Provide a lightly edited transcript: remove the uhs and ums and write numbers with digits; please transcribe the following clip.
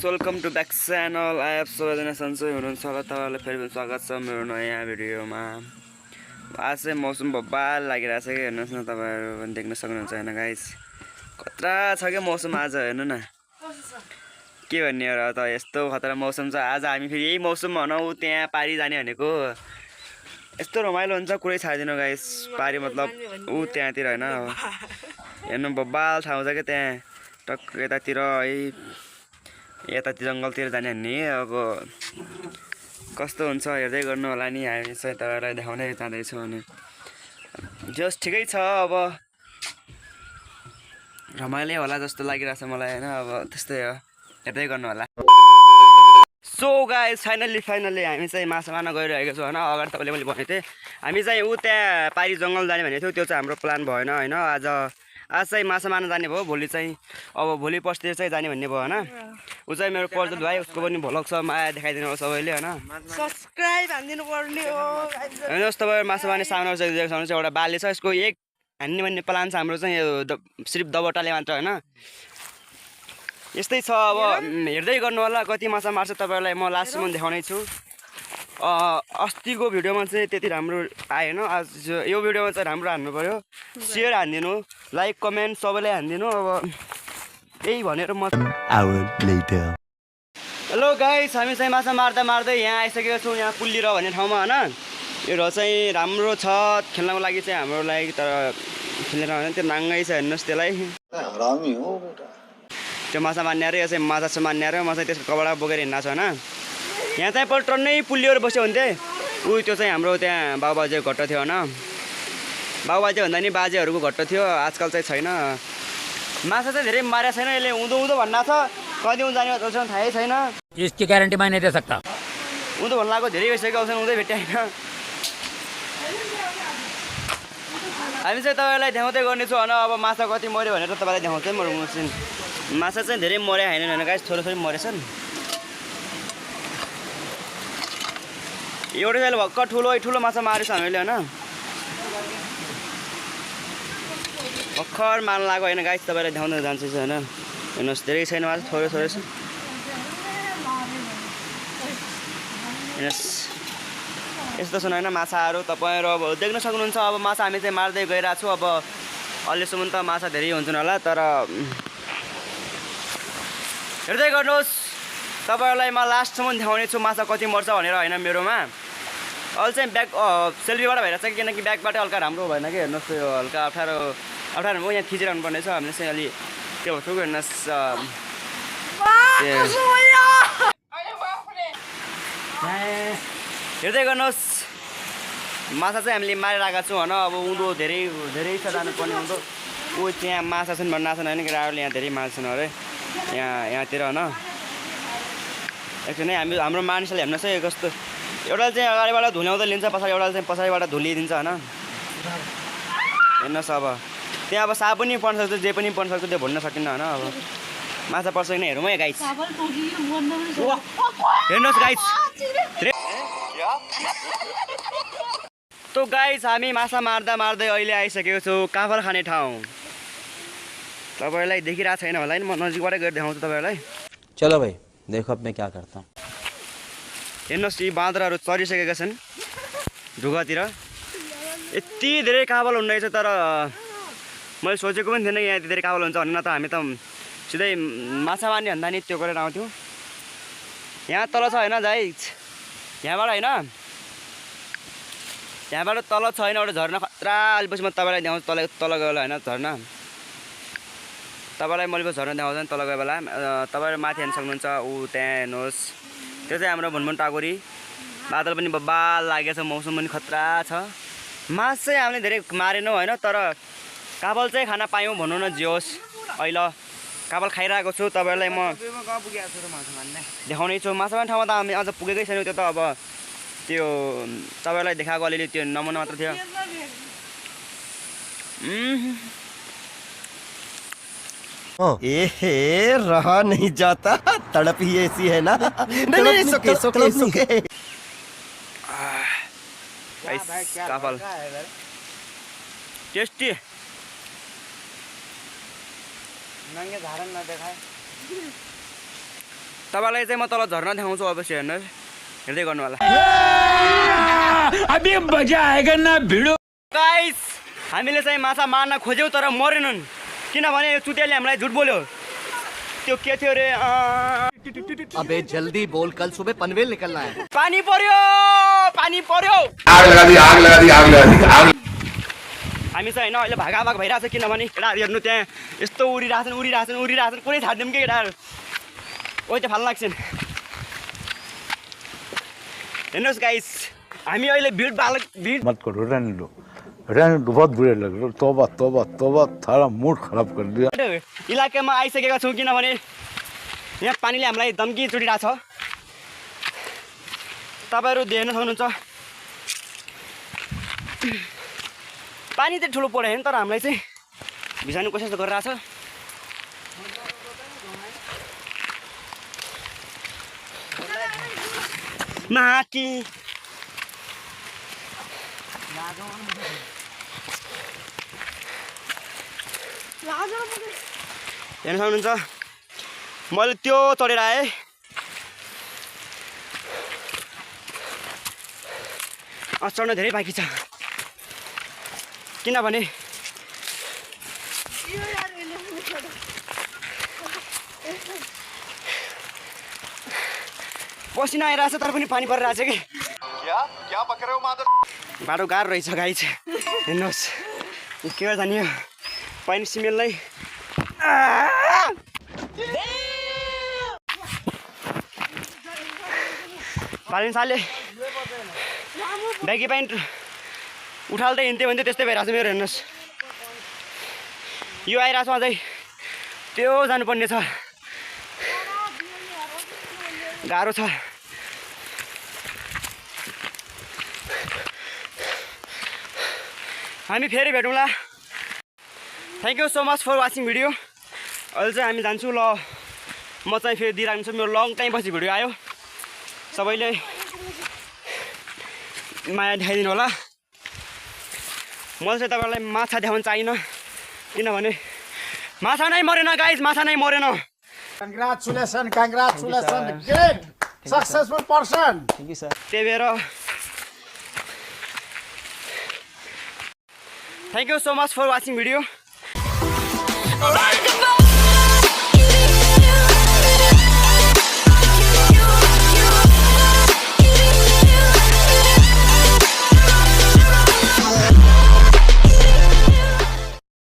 Welcome to back channel. I F सबैजना सन्चै हुनुहुन्छ होला। तपाईँहरूलाई फेरि पनि स्वागत छ मेरो नयाँ भिडियोमा। आज चाहिँ मौसम बब्बाल लागिरहेछ कि हेर्नुहोस् न, तपाईँहरू पनि देख्न सक्नुहुन्छ होइन गाइस, खतरा छ क्या मौसम आज। हेर्नु न के भन्ने हो र, त यस्तो खतरा मौसम छ आज। हामी फेरि यही मौसममा भनौँ त्यहाँ पारी जाने भनेको यस्तो रमाइलो हुन्छ, कुरै छाडिदिनु गाइस। पारी मतलब ऊ त्यहाँतिर होइन, हेर्नु बब्बाल ठाउँ छ क्या त्यहाँ टक्क यतातिर है, यतातिर जङ्गलतिर जाने भन्ने। अब कस्तो हुन्छ हेर्दै गर्नु होला नि। हामी चाहिँ तपाईँलाई देखाउनै जाँदैछौँ अनि जस ठिकै छ, अब रमाइलो होला जस्तो लागिरहेछ मलाई होइन। अब त्यस्तै हो, हेर्दै गर्नु होला। सो गाइस फाइनल्ली हामी चाहिँ माछा मार्न गइरहेको छौँ होइन। अगाडि तपाईँले मैले भनेको थिएँ हामी चाहिँ ऊ त्यहाँ पारी जङ्गल जाने भनेको थियो, त्यो चाहिँ हाम्रो प्लान भएन होइन। आज चाहिँ माछा मार्न जाने भयो, भोलि चाहिँ अब भोलि पर्सितिर चाहिँ जाने भन्ने भयो होइन। ऊ चाहिँ मेरो प्रज्वल भाइ, उसको पनि भ्लग छ, माया देखाइदिनु हो सबैले होइन। सब्सक्राइब हान्दिनु पर्ने हो हेर्नुहोस् तपाईँ, माछा मार्ने सामना चाहिँ एउटा बाले छ, यसको एक हान्ने भन्ने प्लान छ हाम्रो चाहिँ। यो सिर्फ दबटाले मात्र होइन, यस्तै छ। अब हेर्दै गर्नु होला कति माछा मार्छ, तपाईँहरूलाई म लास्टसम्म देखाउने छु। अस्तिको भिडियोमा चाहिँ त्यति राम्रो आएन, आज यो भिडियोमा चाहिँ राम्रो हान्नु पऱ्यो। सेयर हानिदिनु, लाइक कमेन्ट सबैले हानिदिनु। अब यही भनेर म हेलो गाइस, हामी चाहिँ माछा मार्दा मार्दै यहाँ आइसकेको छौँ, यहाँ पुल्ली र भन्ने ठाउँमा होइन। यो र चाहिँ राम्रो छ खेल्नको लागि चाहिँ हाम्रो लागि, तर खेलेर होइन त्यो नाङ्गै छ, हेर्नुहोस् त्यसलाई। त्यो माछा मार्ने अरे, यो चाहिँ माछा चाहिँ मार्ने अरे। म चाहिँ त्यसको कपडा बोकेर हिँड्दा छ होइन। यहाँ चाहिँ पहिला टन्नै पुल्लिहरू बस्यो भने चाहिँ ऊ त्यो चाहिँ हाम्रो त्यहाँ बाबुबाजेको घट्ट थियो होइन। बाबुबाजे भन्दा नि बाजेहरूको घट्ट थियो, आजकल चाहिँ छैन। माछा चाहिँ धेरै मारेको छैन यसले, उँधो उँधो भन्दा छ, कति उँधो जाने अहिलेसम्म थाहै छैन। यसकी ग्यारेन्टी मैं नहीं दे सकता। उँधो भन्नु लाग्यो धेरै भइसक्यो, अवसर उँधै भेट्यो होइन। हामी चाहिँ तपाईँलाई देखाउँदै गर्नेछु होइन। अब माछा कति मऱ्यो भनेर तपाईँलाई देखाउँछै म रुमुसिन। माछा चाहिँ धेरै मरे होइन भने गाइस, थोरै थोरै मरेछन्। एउटै चाहिँ भर्खर ठुलो माछा मारेछ हामीले होइन, भर्खर मार्न लाग्यो होइन गाइस। तपाईँलाई देखाउँदै जान्छ होइन, हेर्नुहोस् धेरै छैन माछा, थोरै थोरै छ हेर्नुहोस्। यस्तो छन् होइन माछाहरू, तपाईँहरू अब देख्न सक्नुहुन्छ। अब माछा हामी चाहिँ मार्दै गइरहेको छु। अब अहिलेसम्म त माछा धेरै हुन्छन् होला, तर हेर्दै गर्नुहोस्। तपाईँहरूलाई म लास्टसम्म देखाउने छु माछा कति मर्छ भनेर होइन मेरोमा। अहिले चाहिँ ब्याक सेल्फीबाट भइरहेको छ, किनकि ब्याकबाट हल्का राम्रो भएन कि। हेर्नुहोस् यो हल्का अप्ठ्यारो हो, यहाँ खिचिरहनु पर्ने छ हामीले चाहिँ अलि के भन्छु। हेर्नुहोस् हेर्दै गर्नुहोस्, माछा चाहिँ हामीले मारेर आएका छौँ होइन। अब उँधो धेरै छ जानुपर्ने उँधो। ऊ त्यहाँ माछा छन् भन्न आएको छैन होइन, केटाहरूले यहाँ धेरै माछा छन् अरे यहाँतिर होइन। एकछिन है, हाम्रो मानिसले हेर्नुहोस् है कस्तो, एउटा चाहिँ अगाडिबाट धुल्याउँदै लिन्छ, एउटा चाहिँ पछाडिबाट धुलिदिन्छ होइन। हेर्नुहोस् अब त्यहाँ अब साप पनि पर्न सक्छ, जे पनि पर्न सक्छ, त्यो भन्न सकिन्न होइन। अब माछा पर्छ कि नै हेरौँ है गाइस। हेर्नुहोस् गाइस, त गाइस हामी माछा मार्दा मार्दै अहिले आइसकेको छु काफल खाने ठाउँ। तपाईँलाई देखिरहेको छैन होला नि, म नजिकबाटै गएर देखाउँछु तपाईँहरूलाई। चलो भाइ देखो अब मैं क्या करता हूँ। हेर्नुहोस् यी बाँदरहरू चरिसकेका छन् ढुङ्गातिर, यति धेरै काफल हुँदो रहेछ। तर मैले सोचेको पनि थिएन कि यहाँ धेरै काफल हुन्छ भनेर। त हामी त सिधै माछा मार्ने भन्दा नि त्यो गरेर आउँथ्यौँ। यहाँ तल छ होइन गाइस, यहाँबाट होइन, यहाँबाट तल छ होइन एउटा झर्ना खतरा। अलिपछि म तपाईँलाई देखाउँछु तल गयो होला होइन झर्ना। तपाईँलाई मैले झर्ना देखाउँछ नि तल गयो बेला। तपाईँहरू माथि हेर्न सक्नुहुन्छ, ऊ त्यहाँ हेर्नुहोस्, त्यो चाहिँ हाम्रो भुनभुन टाकुरी। बादल पनि बब्बाल लागेको छ, मौसम पनि खतरा छ। माछ चाहिँ हामीले धेरै मारेनौँ होइन, तर काफल चाहिँ खान पायौँ भनौँ न, जे होस्। अहिले काफल खाइरहेको छु, तपाईँहरूलाई म देखाउने छु। माछा मार्ने ठाउँमा त हामी अझ पुगेकै छैनौँ, त्यो त अब त्यो तपाईँलाई देखाएको अलिअलि त्यो नमुना मात्र थियो। रहा नहीं जाता, तड़प ही ऐसी है ना। नहीं सुके काफल टेस्टी। नंगे धारण ना देखाए। तपाईँलाई चाहिँ म तल झर्ना देखाउँछु अवश्य हेर्नुहोस् हेर्दै गर्नु होला अभी मजा आएगा ना भिडो गाइस हामीले चाहिँ माछा मार्न खोज्यौँ तर मरेनन् किनभने यो चुटियाले हामीलाई झुट बोल्यो त्यो के थियो रे अबे जल्दी बोल कल सुबह पनवेल निकलना है पानी पर्यो आग लगा दी हामी चाहिँ होइन अहिले भागाभाग भइरहेको छ किनभने केटाहरू हेर्नु त्यहाँ यस्तो उडिरहेछन् कुनै छाड्दिउँ कि केटाहरू ओ त्यो फाल्न लाग्छन् हेर्नुहोस् गाइस हामी अहिले भिड मत करो रहने दो बहुत बुरे लग रहे हो तौबा तौबा तौबा थारा मूड खराब कर दिया इलाकामा आइसकेका छौँ किनभने यहाँ पानीले हामीलाई धम्की चुडिरहेछ तपाईँहरू देख्न सक्नुहुन्छ पानी चाहिँ ठुलो पऱ्यो होइन तर हामीलाई चाहिँ भिजाउने कोसिस गरिरहेछ माथि हेर्न सक्नुहुन्छ मैले त्यो चढेर आएँ चढ्न धेरै बाँकी छ किनभने पसिना आइरहेछ तर पनि पानी परिरहेछ कि बाटो गाह्रो रहेछ गाई चाहिँ हेर्नुहोस् के गर्दा नि पानी सिमेललाई पालिन सालले ब्यागी प्यान्ट उठाल्दै हिँड्थ्यो भने त्यस्तै भइरहेको छ मेरो हेर्नुहोस् यो आइरहेको छ अझै त्यो जानुपर्ने छ गाह्रो छ हामी फेरि भेटौँला thank you so much for watching video अहिले चाहिँ हामी जान्छौँ ल म चाहिँ फेरि दिइराख्नु छु मेरो लङ टाइम पछि भिडियो आयो सबैले माया देखाइदिनु होला मलाई चाहिँ तपाईँहरूलाई माछा देखाउनु चाहिन किनभने माछा नै मरेन गाइस माछा नै मरेन Congratulations, great, successful person. Thank you sir त्यही भएर thank you so much for watching video